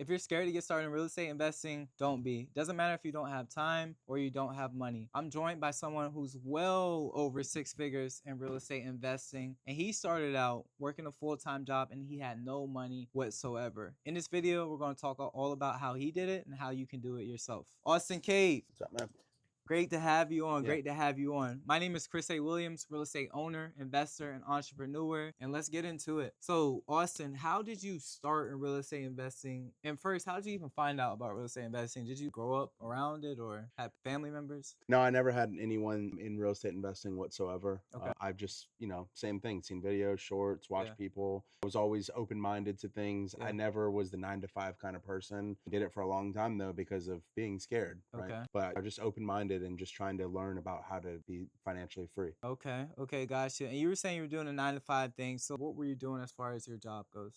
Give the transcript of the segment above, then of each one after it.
If you're scared to get started in real estate investing, don't be. Doesn't matter if you don't have time or you don't have money. I'm joined by someone who's well over 6 figures in real estate investing, and he started out working a full-time job and he had no money whatsoever. In this video, we're going to talk all about how he did it and how you can do it yourself. Austin Cade. What's up, man? Great to have you on. Yeah. Great to have you on. My name is Chris A. Williams, real estate owner, investor, and entrepreneur. And let's get into it. So, Austin, how did you start in real estate investing? And first, how did you even find out about real estate investing? Did you grow up around it or have family members? No, I never had anyone in real estate investing whatsoever. Okay. I've just, same thing, seen videos, shorts, watched people. I was always open-minded to things. Yeah. I never was the 9-to-5 kind of person. I did it for a long time, though, because of being scared, right? Okay. But I'm just open-minded and just trying to learn about how to be financially free. Okay, gotcha. And you were saying you were doing a 9-to-5 thing. So what were you doing as far as your job goes?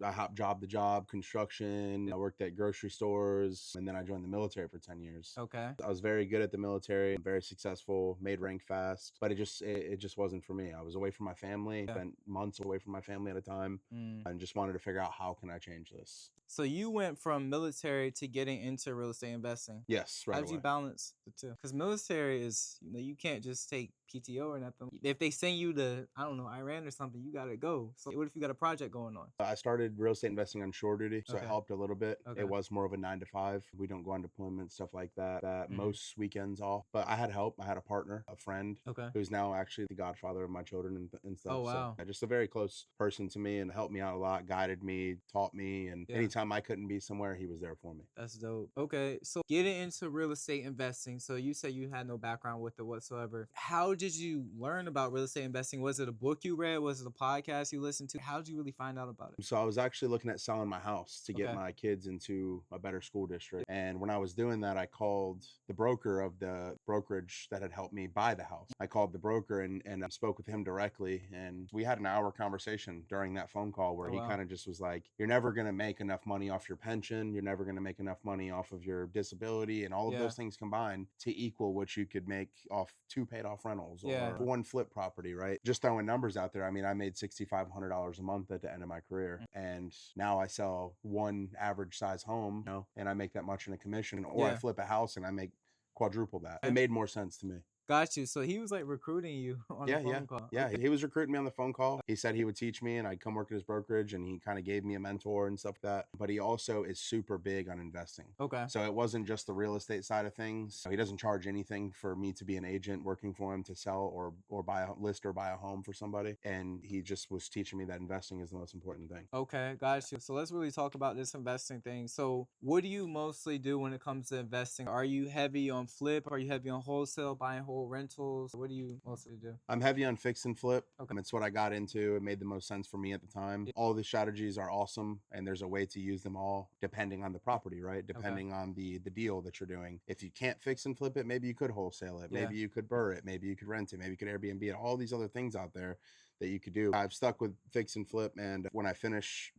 I hopped job to job, construction. I worked at grocery stores, and then I joined the military for 10 years. Okay. I was very good at the military, very successful, made rank fast, but it just wasn't for me. I was away from my family, spent months away from my family at a time, and just wanted to figure out how can I change this. So you went from military to getting into real estate investing. Yes, right. How did you balance the two? Because military is, you can't just take PTO or nothing. If they send you to, I don't know, Iran or something, you gotta go. So what if you got a project going on? I started real estate investing on shore duty, so it helped a little bit. Okay. It was more of a 9-to-5. We don't go on deployment, stuff like that. Most weekends off. But I had help. I had a partner, a friend, who's now actually the godfather of my children and stuff. Oh, wow. So just a very close person to me and helped me out a lot, guided me, taught me, and anytime I couldn't be somewhere, he was there for me. That's dope. Okay, so getting into real estate investing. So you said you had no background with it whatsoever. How did you learn about real estate investing? Was it a book you read? Was it a podcast you listened to? How did you really find out about it? So I was actually looking at selling my house to get my kids into a better school district. And when I was doing that, I called the broker of the brokerage that had helped me buy the house. I called the broker and spoke with him directly. And we had an hour conversation during that phone call where he kind of just was like, you're never going to make enough money off your pension. You're never going to make enough money off of your disability and all of those things combined to equal what you could make off 2 paid off rentals or 1 flip property, right? Just throwing numbers out there. I mean, I made $6,500 a month at the end of my career. And now I sell 1 average size home, and I make that much in a commission, or I flip a house and I make quadruple that. It made more sense to me. Got you. So he was like recruiting you on the phone call. Yeah, he was recruiting me on the phone call. He said he would teach me and I'd come work at his brokerage, and he kind of gave me a mentor and stuff like that. But he also is super big on investing. Okay. So it wasn't just the real estate side of things. He doesn't charge anything for me to be an agent working for him to sell or buy a list or buy a home for somebody. And he just was teaching me that investing is the most important thing. Okay, got you. So let's really talk about this investing thing. So what do you mostly do when it comes to investing? Are you heavy on flip? Are you heavy on wholesale, buying whole rentals? What do you mostly do? I'm heavy on fix and flip. It's what I got into. It made the most sense for me at the time. All the strategies are awesome, and there's a way to use them all depending on the property, right? Depending on the deal that you're doing. If you can't fix and flip it, maybe you could wholesale it. Maybe you could BRRRR it. Maybe you could rent it. Maybe you could Airbnb it. All these other things out there that you could do. I've stuck with fix and flip, and when I finish,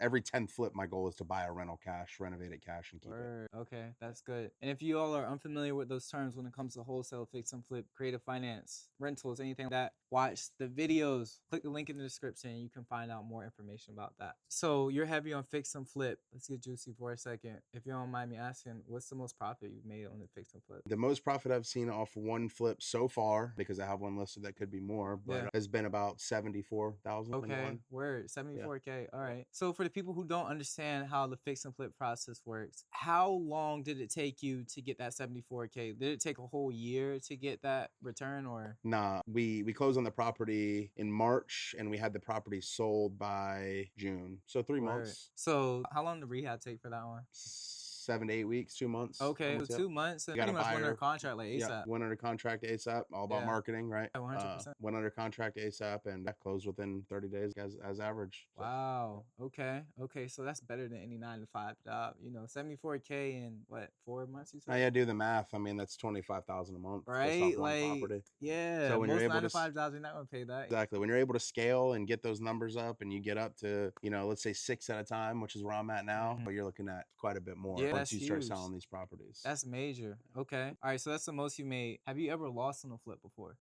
every 10th flip, my goal is to buy a rental cash, renovate it cash, and keep it. Okay, that's good. And if you all are unfamiliar with those terms when it comes to wholesale, fix and flip, creative finance, rentals, anything like that, watch the videos. Click the link in the description and you can find out more information about that. So you're heavy on fix and flip. Let's get juicy for a second. If you don't mind me asking, what's the most profit you've made on the fix and flip? The most profit I've seen off 1 flip so far, because I have one listed that could be more, but has been about 74,000. Okay, word, 74K. All right. So for the people who don't understand how the fix and flip process works, how long did it take you to get that 74K? Did it take a whole year to get that return, or? Nah, we closed on the property in March and we had the property sold by June. So 3 months. So how long did rehab take for that one? 7 to 8 weeks, 2 months. Okay, so 2 months. You got pretty much went under contract like ASAP. Yeah, went under contract ASAP. All about marketing, right? 100%. Went under contract ASAP, and that closed within 30 days as average. So. Wow. Okay. So that's better than any 9-to-5 job. 74K in what, 4 months? You said? Yeah, do the math. I mean, that's 25,000 a month, right? Like, property. Yeah. So when most 9-to-5 jobs, you're not gonna pay that. Exactly. When you're able to scale and get those numbers up, and you get up to, let's say 6 at a time, which is where I'm at now, but you're looking at quite a bit more once you start selling these properties. That's major. Okay. All right. So that's the most you made. Have you ever lost on a flip before?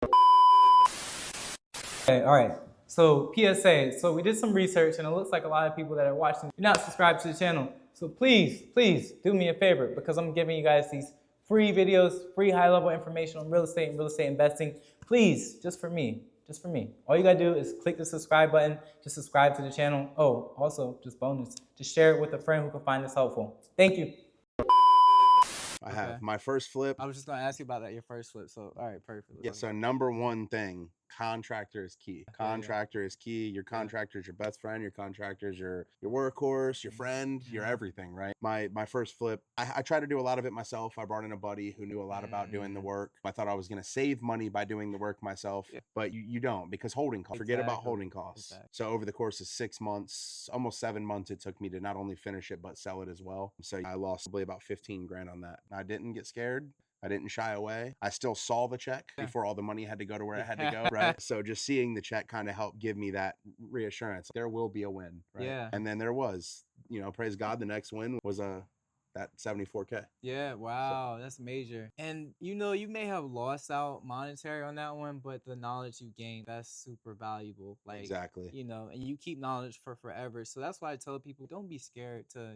Okay. All right. So PSA. So we did some research, and it looks like a lot of people that are watching, you're not subscribed to the channel. So please do me a favor, because I'm giving you guys these free videos, free high-level information on real estate and real estate investing. Please, just for me. All you gotta do is click the subscribe button to subscribe to the channel. Oh, also, just bonus, to share it with a friend who can find this helpful. Thank you. I have my first flip. I was just gonna ask you about that, your first flip. So, all right, perfect. Yeah. So number one thing, contractor is key. Contractor is key. Your contractor is your best friend. Your contractor is your workhorse, your friend, your everything, right? My first flip, I tried to do a lot of it myself. I brought in a buddy who knew a lot about doing the work. I thought I was going to save money by doing the work myself, but you don't, because holding costs. Forget about holding costs. So over the course of 6 months, almost 7 months, it took me to not only finish it, but sell it as well. So I lost probably about 15 grand on that. I didn't get scared. I didn't shy away. I still saw the check before all the money had to go to where it had to go, right? So just seeing the check kind of helped give me that reassurance. There will be a win, right? Yeah. And then there was, praise God, the next win was that 74K. Yeah, wow, that's major. And you may have lost out monetary on that one, but the knowledge you gained, that's super valuable. Like, exactly. And you keep knowledge for forever. So that's why I tell people, don't be scared to,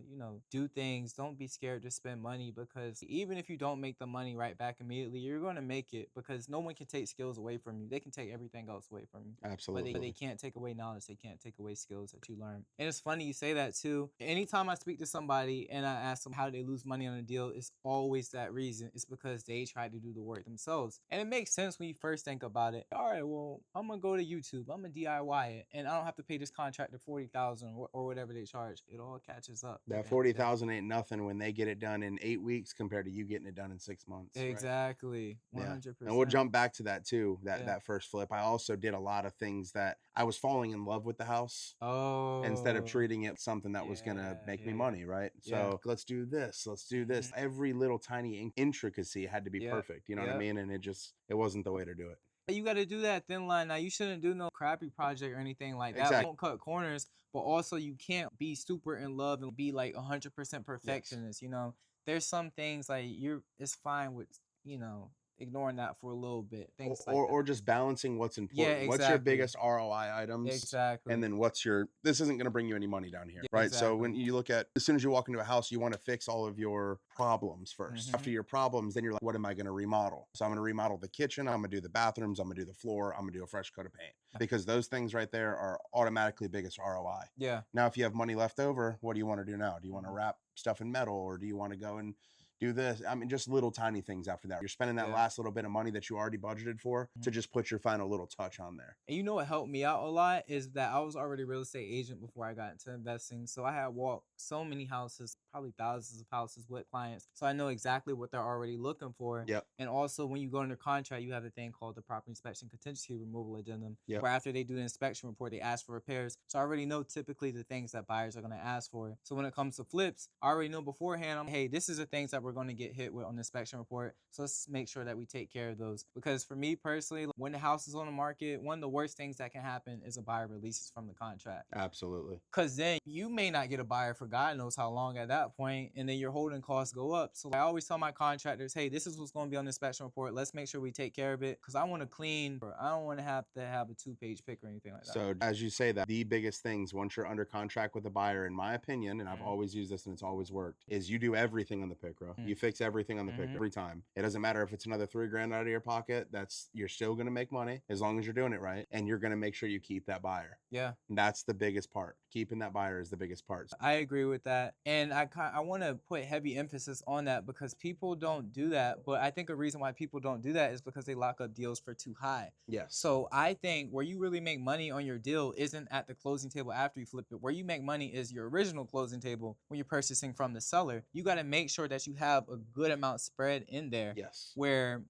do things. Don't be scared to spend money, because even if you don't make the money right back immediately, you're going to make it, because no one can take skills away from you. They can take everything else away from you. Absolutely. But they can't take away knowledge. They can't take away skills that you learn. And it's funny you say that too. Anytime I speak to somebody and I ask them how do they lose money on a deal, it's always that reason. It's because they tried to do the work themselves. And it makes sense when you first think about it. All right, well, I'm gonna go to YouTube, I'm gonna DIY it, and I don't have to pay this contractor $40,000 or whatever they charge. It all catches up. That 40,000 ain't nothing when they get it done in 8 weeks compared to you getting it done in 6 months. Exactly. Right? 100%. Yeah. And we'll jump back to that too, that first flip. I also did a lot of things that I was falling in love with the house. Instead of treating it something that was gonna make me money, right? So let's do this, let's do this. Every little tiny intricacy had to be perfect, you know what I mean? And it wasn't the way to do it. You got to do that thin line. Now, you shouldn't do no crappy project or anything like that. Exactly. Don't cut corners, but also you can't be super in love and be like 100% perfectionist. There's some things like it's fine with, ignoring that for a little bit. Things or just balancing what's important. Yeah, exactly. What's your biggest ROI items? Exactly. And then this isn't going to bring you any money down here, right? Exactly. So when you look at, as soon as you walk into a house, you want to fix all of your problems first. After your problems, then you're like, what am I going to remodel? So I'm going to remodel the kitchen. I'm going to do the bathrooms. I'm going to do the floor. I'm going to do a fresh coat of paint, because those things right there are automatically biggest ROI. Yeah. Now, if you have money left over, what do you want to do now? Do you want to wrap stuff in metal, or do you want to go and do this? I mean, just little tiny things after that. You're spending that last little bit of money that you already budgeted for to just put your final little touch on there. And what helped me out a lot is that I was already a real estate agent before I got into investing. So I had walked so many houses, probably thousands of houses with clients. So I know exactly what they're already looking for. Yep. And also, when you go under contract, you have a thing called the property inspection contingency removal addendum, where after they do the inspection report, they ask for repairs. So I already know typically the things that buyers are going to ask for. So when it comes to flips, I already know beforehand, hey, this is the things that we're going to get hit with on the inspection report. So let's make sure that we take care of those. Because for me personally, when the house is on the market, one of the worst things that can happen is a buyer releases from the contract. Absolutely. Because then you may not get a buyer for God knows how long at that point, and then your holding costs go up. So I always tell my contractors, hey, this is what's going to be on the inspection report. Let's make sure we take care of it, because I want to clean, or I don't want to have a 2-page pick or anything like that. So as you say that, the biggest things once you're under contract with a buyer, in my opinion, and I've always used this and it's always worked, is you do everything on the PICRA. You fix everything on the PICRA every time. It doesn't matter if it's another $3 grand out of your pocket. You're still going to make money as long as you're doing it right, and you're going to make sure you keep that buyer. Yeah. And that's the biggest part. Keeping that buyer is the biggest part. I agree with that. And I want to put heavy emphasis on that, because people don't do that. But I think a reason why people don't do that is because they lock up deals for too high. Yes. So I think where you really make money on your deal isn't at the closing table after you flip it. Where you make money is your original closing table when you're purchasing from the seller. You got to make sure that you have a good amount spread in there. Yes. Where,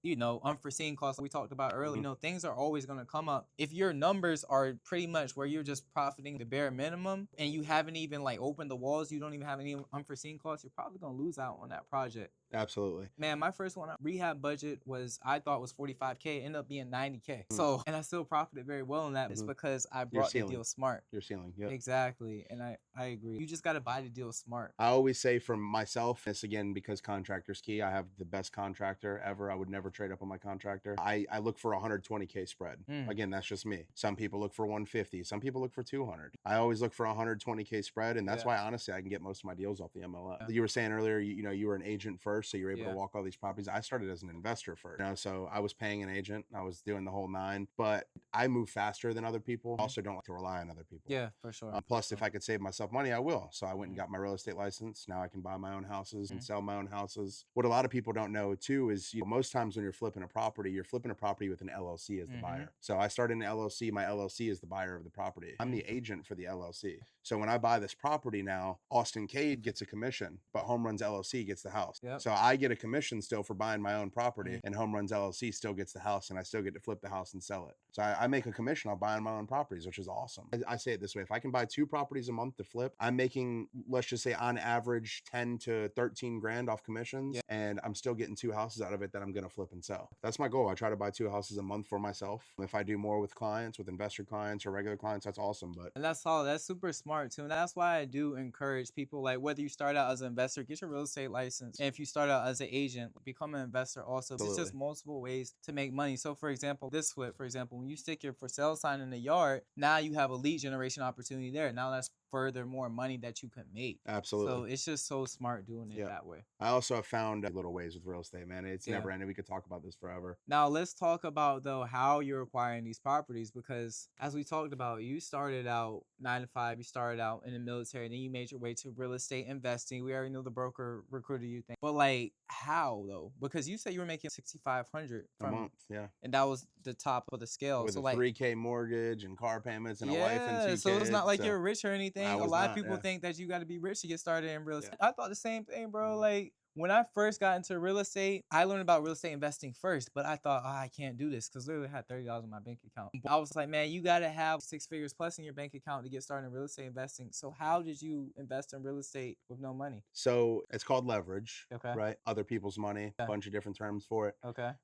unforeseen costs we talked about earlier, things are always going to come up. If your numbers are pretty much where you're just profiting the bare minimum, and you haven't even opened the walls, you don't even have any unforeseen costs, you're probably going to lose out on that project. Absolutely. Man, my first one, rehab budget I thought was 45K, ended up being 90K. So, and I still profited very well in that. It's because I brought the deal smart. You're ceiling. Yeah. Exactly. And I agree. You just got to buy the deal smart. I always say, from myself, this again, because contractor's key. I have the best contractor ever. I would never trade up on my contractor. I look for 120K spread. Again, that's just me. Some people look for 150. Some people look for 200. I always look for 120K spread, and that's why honestly I can get most of my deals off the MLS. You were saying earlier, you know, you were an agent first, so you were able to walk all these properties. I started as an investor first, you know, so I was paying an agent. I was doing the whole 9, but I move faster than other people. Also don't like to rely on other people. Yeah, for sure. Plus, if I could save myself money, I will. So I went and got my real estate license. Now I can buy my own houses and sell my own houses. What a lot of people don't know too is, you know, most times when you're flipping a property with an LLC as the buyer. So I started an LLC. My LLC is the buyer of the property. I'm the agent for the LLC. So when I buy this property now, Austin Cade gets a commission, but Home Runs LLC gets the house. So I get a commission still for buying my own property, and Home Runs LLC still gets the house, and I still get to flip the house and sell it. So I make a commission on buying my own properties, which is awesome. I say it this way: if I can buy 2 properties a month to flip, I'm making, let's just say on average, 10 to 13 grand off commissions, and I'm still getting 2 houses out of it that I'm going to flip and sell. That's my goal. I try to buy 2 houses a month for myself. If I do more with clients, with investor clients or regular clients, that's awesome. But and that's all. That's super smart too. And that's why I do encourage people, like, whether you start out as an investor, get your real estate license. And if you start out as an agent, become an investor also. It's just multiple ways to make money. So for example, this flip, for example, when you stick your for sale sign in the yard, now you have a lead generation opportunity there. Now that's further more money that you can make. Absolutely. So it's just so smart doing it that way. I also have found little ways with real estate, man. It's never ending. We could talk about this forever. Now let's talk about though how you're acquiring these properties, because as we talked about, you started out 9 to 5, you started out in the military, then you made your way to real estate investing. We already know the broker recruited you thing. But like, how though? Because you said you were making $6,500 a month, and that was the top of the scale. With so a like 3K mortgage and car payments and a wife and 2 kids. So it's not like you're rich or anything. A lot of people not. think that you got to be rich to get started in real estate. I thought the same thing, bro. Like, when I first got into real estate, I learned about real estate investing first, but I thought, oh, I can't do this because literally I had $30 in my bank account. I was like, man, you got to have 6 figures plus in your bank account to get started in real estate investing. So how did you invest in real estate with no money? So it's called leverage, right? Other people's money, a bunch of different terms for it.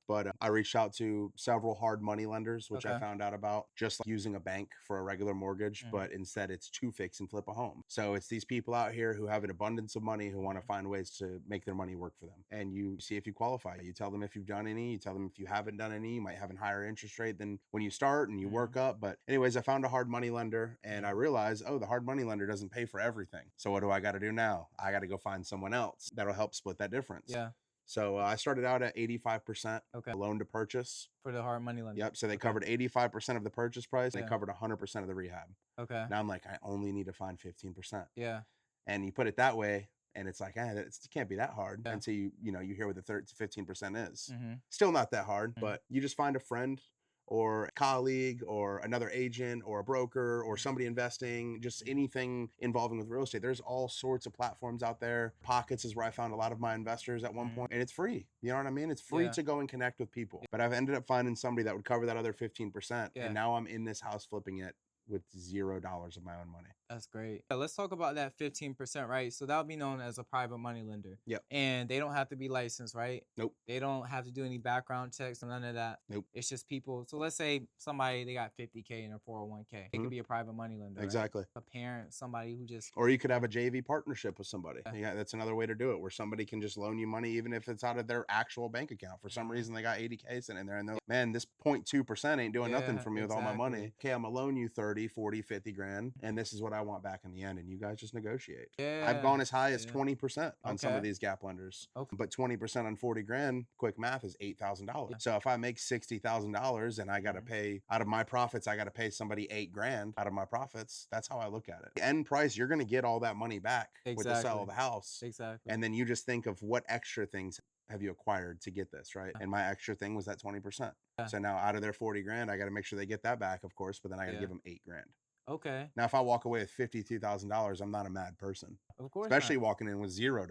But I reached out to several hard money lenders, which I found out about, just like using a bank for a regular mortgage, but instead it's to fix and flip a home. So it's these people out here who have an abundance of money who want to find ways to make their money work for them. And you see if you qualify. You tell them if you've done any, you tell them if you haven't done any. You might have a higher interest rate than when you start, and you work up. But anyways, I found a hard money lender, and I realized, oh, the hard money lender doesn't pay for everything. So what do I got to do now? I got to go find someone else that'll help split that difference. So I started out at 85% loan to purchase. For the hard money lender. So they covered 85% of the purchase price. They covered 100% of the rehab. Now I'm like, I only need to find 15%. And you put it that way, and it's like, it can't be that hard until you hear what the 15% is. Still not that hard, but you just find a friend or a colleague or another agent or a broker or somebody investing, just anything involving with real estate. There's all sorts of platforms out there. Pockets is where I found a lot of my investors at one point, and it's free. You know what I mean? It's free to go and connect with people. But I've ended up finding somebody that would cover that other 15%, and now I'm in this house flipping it with $0 of my own money. That's great. Let's talk about that 15%, right? So that would be known as a private money lender. And they don't have to be licensed, right? Nope. They don't have to do any background checks or none of that. Nope. It's just people. So let's say somebody, they got 50K in their 401k. It could be a private money lender. Exactly. Right? A parent, somebody who just... Or you could have a JV partnership with somebody. That's another way to do it, where somebody can just loan you money even if it's out of their actual bank account. For some reason, they got 80K sitting in there, and they're like, man, this 0.2% ain't doing nothing for me with all my money. Okay, I'm gonna loan you 30, 40, 50 grand, and this is what I want back in the end. And you guys just negotiate. I've gone as high as 20% on some of these gap lenders. But 20% on 40 grand, quick math, is $8,000. So if I make $60,000 and I got to pay out of my profits, I got to pay somebody 8 grand out of my profits. That's how I look at it. The end price, you're going to get all that money back with the sale of the house. And then you just think of what extra things have you acquired to get this, right? And my extra thing was that 20%. So now out of their 40 grand, I got to make sure they get that back, of course, but then I got to give them 8 grand. Now, if I walk away with $52,000, I'm not a mad person. Of course. Especially walking in with $0.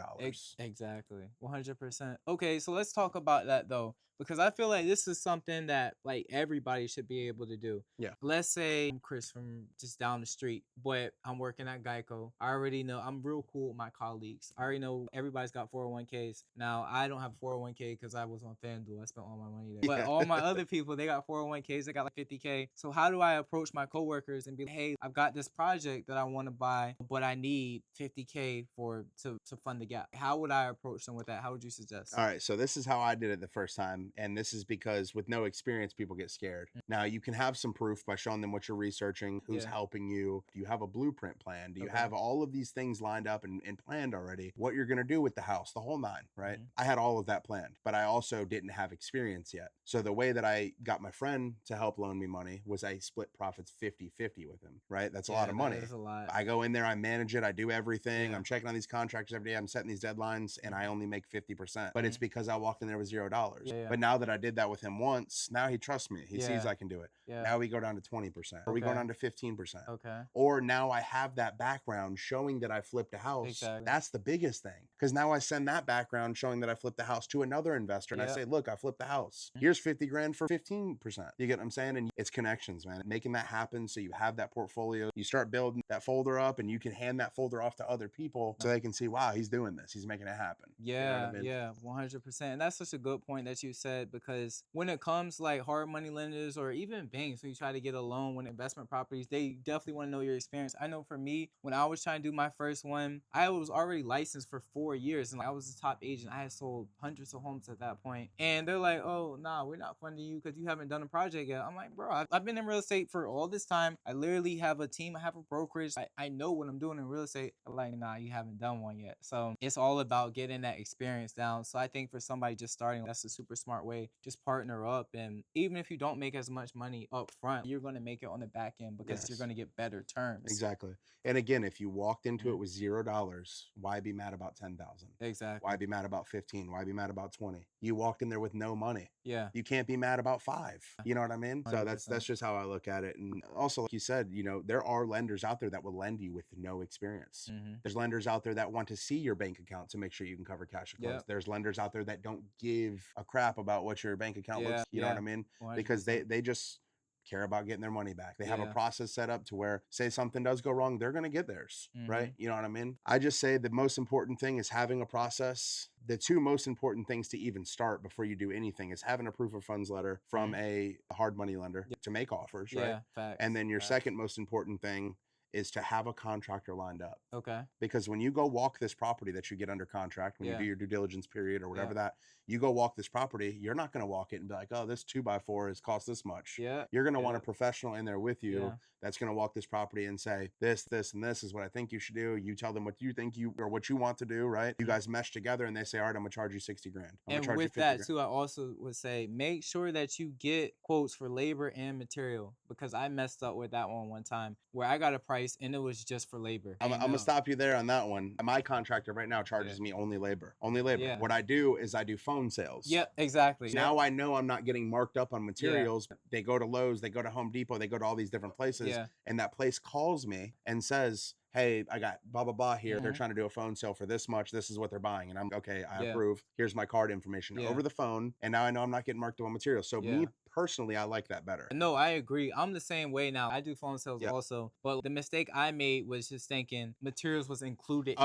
Exactly. 100%. Okay, so let's talk about that though, because I feel like this is something that like everybody should be able to do. Yeah. Let's say I'm Chris from just down the street, but I'm working at Geico. I already know I'm real cool with my colleagues. I already know everybody's got 401ks. Now I don't have a 401k because I was on FanDuel. I spent all my money there. But all my other people, they got 401ks. They got like 50K. So how do I approach my coworkers and be like, hey, I've got this project that I want to buy, but I need 50K to fund the gap. How would I approach them with that? How would you suggest? All right, so this is how I did it the first time, and this is because with no experience, people get scared. Now, you can have some proof by showing them what you're researching, who's helping you. Do you have a blueprint plan? Do you have all of these things lined up and planned already? What you're going to do with the house, the whole nine, right? I had all of that planned, but I also didn't have experience yet. So the way that I got my friend to help loan me money was I split profits 50-50 with him, right? That's a lot of money. That is a lot. I go in there, I manage it, I do everything. I'm checking on these contractors every day. I'm setting these deadlines, and I only make 50%. But it's because I walked in there with $0. But now that I did that with him once, now he trusts me. He sees I can do it. Now we go down to 20%, or we go down to 15%. Or now I have that background showing that I flipped a house. That's the biggest thing, because now I send that background showing that I flipped the house to another investor, and I say, look, I flipped the house. Here's 50 grand for 15%. You get what I'm saying? And it's connections, man. Making that happen so you have that portfolio. You start building that folder up, and you can hand that folder off to other people so they can see, wow, he's doing this. He's making it happen. Yeah, you know what I mean? Yeah, 100%. And that's such a good point that you said, because when it comes like hard money lenders or even banks, when you try to get a loan when investment properties, they definitely want to know your experience. I know for me, when I was trying to do my first one, I was already licensed for 4 years, and I was a top agent. I had sold hundreds of homes at that point. And they're like, oh, nah, we're not funding you because you haven't done a project yet. I'm like, bro, I've been in real estate for all this time. I literally have a team. I have a brokerage. I know what I'm doing in real estate. I'm like, nah, you haven't done one yet. So it's all about getting that experience down. So I think for somebody just starting, that's a super smart way. Just partner up. And even if you don't make as much money up front, you're going to make it on the back end because you're going to get better terms. Exactly. And again, if you walked into it with $0, why be mad about 10,000? Exactly. Why be mad about 15? Why be mad about 20? You walked in there with no money. Yeah. You can't be mad about 5. You know what I mean? 100%. So that's just how I look at it. And also, like you said, you know, there are lenders out there that will lend you with no experience. There's lenders out there that want to see your bank account to make sure you can cover cash flows. There's lenders out there that don't give a crap about what your bank account looks. You know what I mean? 100%. Because they just care about getting their money back. They have a process set up to where, say something does go wrong, they're going to get theirs, right? You know what I mean? I just say the most important thing is having a process. The two most important things to even start before you do anything is having a proof of funds letter from a hard money lender to make offers, right? Facts. And then your second most important thing is to have a contractor lined up. Okay. Because when you go walk this property that you get under contract, when you do your due diligence period or whatever that, you go walk this property, you're not going to walk it and be like, oh, this 2x4 has cost this much. You're going to want a professional in there with you that's going to walk this property and say, this, and this is what I think you should do. You tell them what you think or what you want to do, right? You guys mesh together and they say, all right, I'm going to charge you 60 grand. And with that too, I also would say, make sure that you get quotes for labor and material, because I messed up with that one time where I got a price and it was just for labor. I'm going to stop you there on that one. My contractor right now charges me only labor. What I do is I do phone sales. Yep, exactly. So now I know I'm not getting marked up on materials. They go to Lowe's, they go to Home Depot, they go to all these different places. And that place calls me and says, hey, I got blah, blah, blah here. They're trying to do a phone sale for this much. This is what they're buying. And I'm okay, I approve. Here's my card information over the phone. And now I know I'm not getting marked up on materials. So me personally, I like that better. No, I agree. I'm the same way now. I do phone sales also. But the mistake I made was just thinking materials was included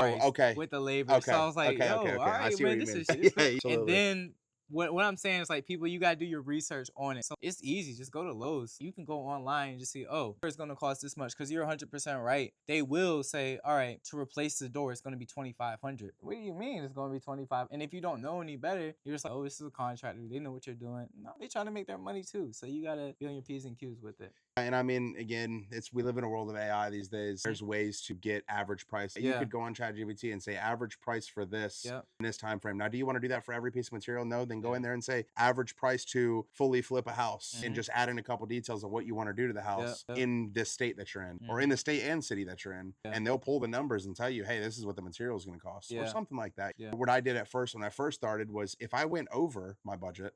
with the labor. So I was like, all right, man, this is and then what I'm saying is, like, people, you got to do your research on it. So it's easy. Just go to Lowe's. You can go online and just see, oh, it's going to cost this much, because you're 100% right. They will say, all right, to replace the door, it's going to be $2,500. What do you mean it's going to be $25? And if you don't know any better, you're just like, oh, this is a contractor. They know what you're doing. No, they trying to make their money too. So you got to be on your P's and Q's with it. And I mean, again, we live in a world of AI these days. There's ways to get average price. You could go on ChatGPT and say average price for this in this time frame. Now, do you want to do that for every piece of material? No, then go in there and say average price to fully flip a house and just add in a couple details of what you want to do to the house in this state that you're in or in the state and city that you're in. And they'll pull the numbers and tell you, hey, this is what the material is going to cost or something like that. What I did at first when I first started was, if I went over my budget,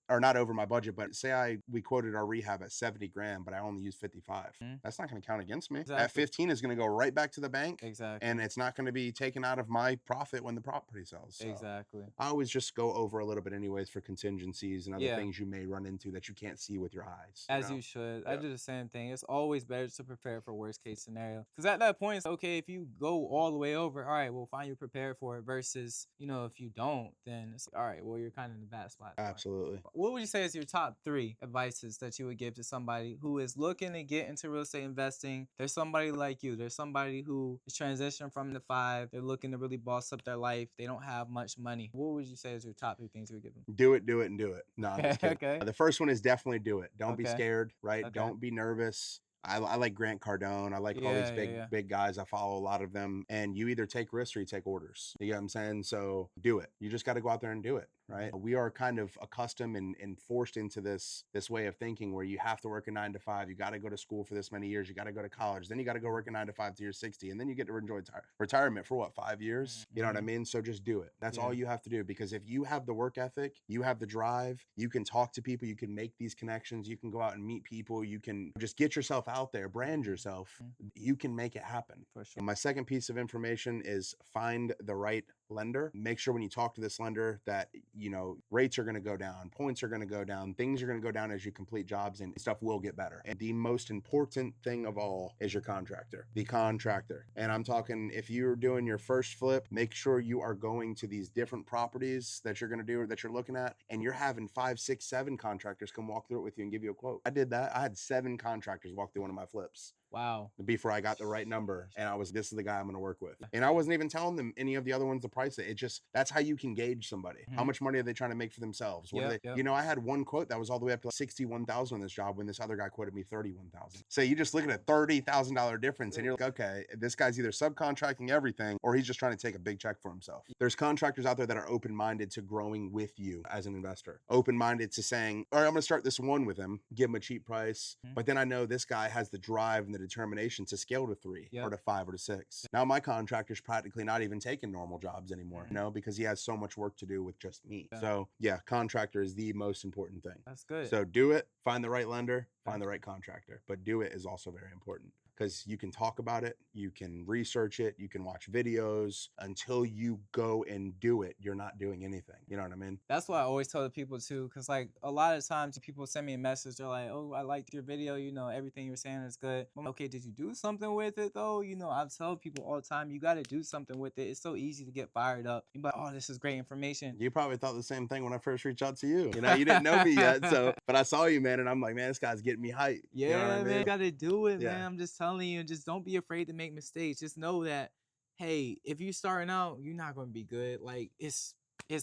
or not over my budget, but say we quoted our rehab at 70 grand, but I only only used 55. Mm-hmm. That's not going to count against me. Exactly. That 15 is going to go right back to the bank. Exactly. And it's not going to be taken out of my profit when the property sells. So Exactly. I always just go over a little bit anyways for contingencies and other Yeah. things you may run into that you can't see with your eyes. As you should. I Yeah. do the same thing. It's always better to prepare for worst case scenario. Because at that point, it's okay if you go all the way over. All right, well, fine, you're prepared for it. Versus, you know, if you don't, then it's all right. Well, you're kind of in a bad spot. Absolutely. What would you say is your top 3 advices that you would give to somebody who is looking to get into real estate investing? There's somebody like you. There's somebody who is transitioning from the 5. They're looking to really boss up their life. They don't have much money. What would you say is your top 3 things you would give them? Do it, do it, and do it. No, I'm just kidding. Okay. The first one is definitely do it. Don't be Okay. scared, right? Okay. Don't be nervous. I like Grant Cardone. I like all these big guys. I follow a lot of them. And you either take risks or you take orders. You get what I'm saying? So do it. You just got to go out there and do it, right? We are kind of accustomed and forced into this way of thinking where you have to work a 9 to 5. You got to go to school for this many years. You got to go to college. Then you got to go work a 9 to 5 till you're 60. And then you get to enjoy retirement for what, 5 years? You know what I mean? So just do it. That's all you have to do. Because if you have the work ethic, you have the drive, you can talk to people, you can make these connections, you can go out and meet people, you can just get yourself out there, brand yourself, you can make it happen. For sure. And my second piece of information is find the right lender. Make sure when you talk to this lender that, you know, rates are going to go down, points are going to go down, things are going to go down as you complete jobs, and stuff will get better. And the most important thing of all is your contractor, the contractor. And I'm talking, if you're doing your first flip, make sure you are going to these different properties that you're going to do or that you're looking at, and you're having 5, 6, 7 contractors come walk through it with you and give you a quote. I did that. I had 7 contractors walk through one of my flips. Wow. Before I got the right number, and this is the guy I'm going to work with. And I wasn't even telling them any of the other ones to price it. It just, that's how you can gauge somebody. How much money are they trying to make for themselves? What are they, you know, I had one quote that was all the way up to $61,000 on this job when this other guy quoted me $31,000. So you just look at a $30,000 difference and you're like, okay, this guy's either subcontracting everything or he's just trying to take a big check for himself. There's contractors out there that are open-minded to growing with you as an investor. Open-minded to saying, all right, I'm going to start this one with him, give him a cheap price. But then I know this guy has the drive and the determination to scale to 3 or to 5 or to 6. Now my contractor's practically not even taking normal jobs anymore, you know, because he has so much work to do with just me. So yeah, contractor is the most important thing. That's good. So do it, find the right lender, find the right contractor, but do it is also very important. Because you can talk about it, you can research it, you can watch videos. Until you go and do it, you're not doing anything. You know what I mean? That's what I always tell the people too, because like a lot of times people send me a message, they're like, oh, I liked your video, you know, everything you're saying is good. I'm like, okay, did you do something with it though? You know, I tell people all the time, you got to do something with it. It's so easy to get fired up. You're like, oh, this is great information. You probably thought the same thing when I first reached out to you. You know, you didn't know me yet, but I saw you, man, and I'm like, man, this guy's getting me hyped. Yeah, you know what I mean? man, you got to do it, man. I'm just telling you, just don't be afraid to make mistakes. Just know that, hey, if you're starting out, you're not going to be good. Like, it's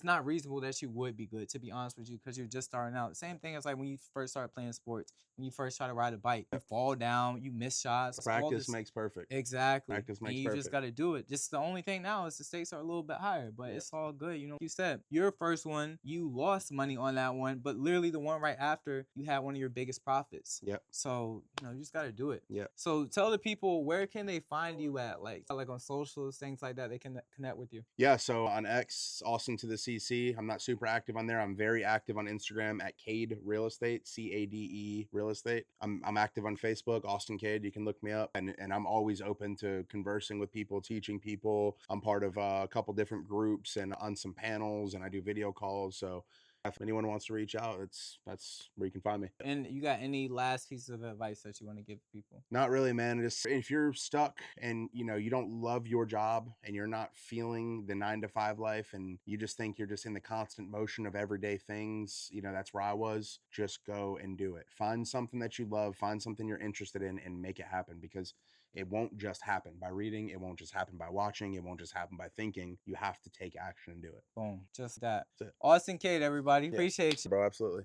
not reasonable that you would be good, to be honest with you, because you're just starting out. Same thing as like when you first start playing sports, when you first try to ride a bike, you fall down, you miss shots. Practice makes perfect. Exactly. Practice makes and you perfect. just got to do it. Just the only thing now is the stakes are a little bit higher, but it's all good. You know, you said your first one, you lost money on that one, but literally the one right after, you had one of your biggest profits. Yep. So, you know, you just got to do it. Yep. So tell the people, where can they find you at? Like on socials, things like that, they can connect with you. Yeah, so on X, Austin to the CC. I'm not super active on there. I'm very active on Instagram at Cade Real Estate, CADE Real Estate. I'm active on Facebook, Austin Cade. You can look me up, and I'm always open to conversing with people, teaching people. I'm part of a couple different groups and on some panels, and I do video calls. So if anyone wants to reach out, that's where you can find me. And you got any last pieces of advice that you want to give people? Not really, man. Just if you're stuck and you know you don't love your job and you're not feeling the 9 to 5 life and you just think you're just in the constant motion of everyday things, you know, that's where I was. Just go and do it. Find something that you love, find something you're interested in, and make it happen, because it won't just happen by reading. It won't just happen by watching. It won't just happen by thinking. You have to take action and do it. Boom. Just that. That's it. Austin Cade, everybody. Appreciate you. Bro, absolutely.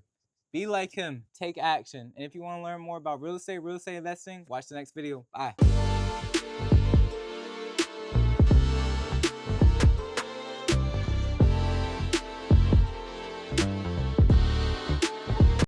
Be like him. Take action. And if you want to learn more about real estate investing, watch the next video. Bye.